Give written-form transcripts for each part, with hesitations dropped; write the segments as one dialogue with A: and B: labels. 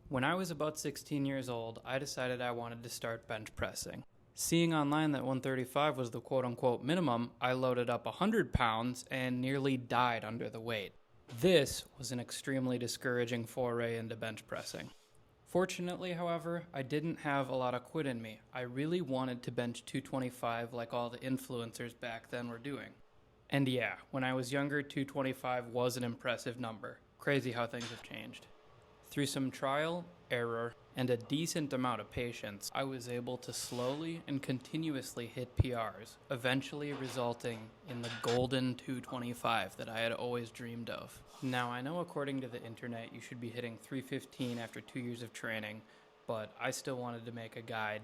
A: When I was about 16 years old, I decided I wanted to start bench pressing. Seeing online that 135 was the quote-unquote minimum, I loaded up 100 pounds and nearly died under the weight. This was an extremely discouraging foray into bench pressing. Fortunately, however, I didn't have a lot of quit in me. I really wanted to bench 225 like all the influencers back then were doing. And yeah, when I was younger, 225 was an impressive number. Crazy how things have changed. Through some trial, error, and a decent amount of patience, I was able to slowly and continuously hit PRs, eventually resulting in the golden 225 that I had always dreamed of. Now, I know according to the internet you should be hitting 315 after 2 years of training, but I still wanted to make a guide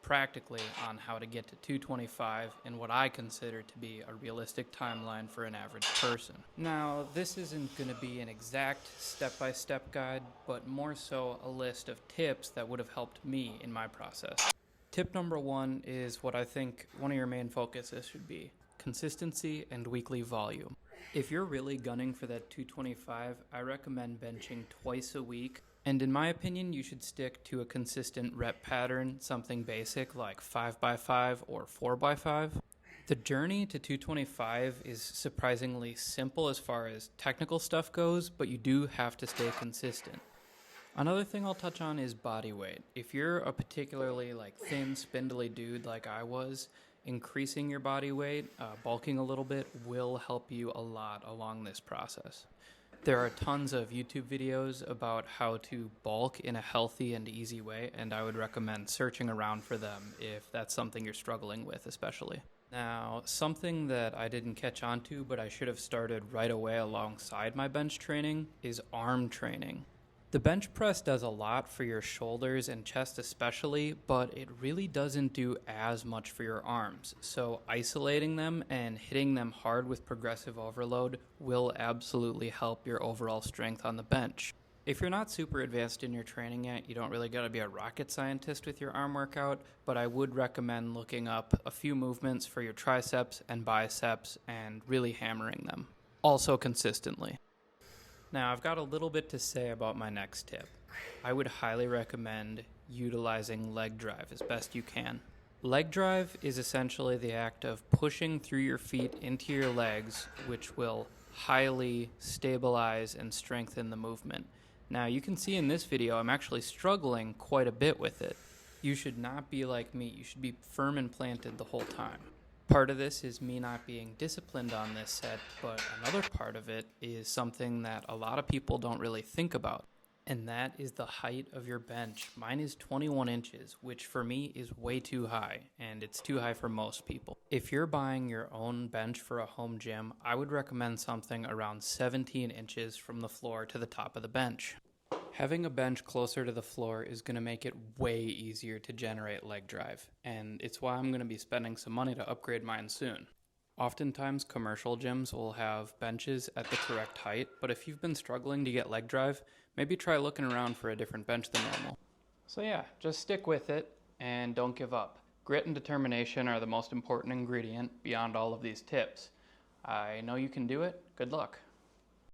A: practically on how to get to 225 in what I consider to be a realistic timeline for an average person. Now, this isn't going to be an exact step-by-step guide, but more so a list of tips that would have helped me in my process. Tip number 1 is what I think one of your main focuses should be: consistency and weekly volume. If you're really gunning for that 225, I recommend benching twice a week. And in my opinion, you should stick to a consistent rep pattern, something basic like 5x5 or 4x5. The journey to 225 is surprisingly simple as far as technical stuff goes, but you do have to stay consistent. Another thing I'll touch on is body weight. If you're a particularly thin, spindly dude like I was, increasing your body weight, bulking a little bit, will help you a lot along this process. There are tons of YouTube videos about how to bulk in a healthy and easy way, and I would recommend searching around for them if that's something you're struggling with especially. Now, something that I didn't catch on to but I should have started right away alongside my bench training is arm training. The bench press does a lot for your shoulders and chest especially, but it really doesn't do as much for your arms. So isolating them and hitting them hard with progressive overload will absolutely help your overall strength on the bench. If you're not super advanced in your training yet, you don't really gotta be a rocket scientist with your arm workout, but I would recommend looking up a few movements for your triceps and biceps and really hammering them. Also consistently. Now, I've got a little bit to say about my next tip. I would highly recommend utilizing leg drive as best you can. Leg drive is essentially the act of pushing through your feet into your legs, which will highly stabilize and strengthen the movement. Now, you can see in this video, I'm actually struggling quite a bit with it. You should not be like me. You should be firm and planted the whole time. Part of this is me not being disciplined on this set, but another part of it is something that a lot of people don't really think about, and that is the height of your bench. Mine is 21 inches, which for me is way too high, and it's too high for most people. If you're buying your own bench for a home gym, I would recommend something around 17 inches from the floor to the top of the bench. Having a bench closer to the floor is going to make it way easier to generate leg drive, and it's why I'm going to be spending some money to upgrade mine soon. Oftentimes, commercial gyms will have benches at the correct height, but if you've been struggling to get leg drive, maybe try looking around for a different bench than normal. So yeah, just stick with it and don't give up. Grit and determination are the most important ingredient beyond all of these tips. I know you can do it. Good luck.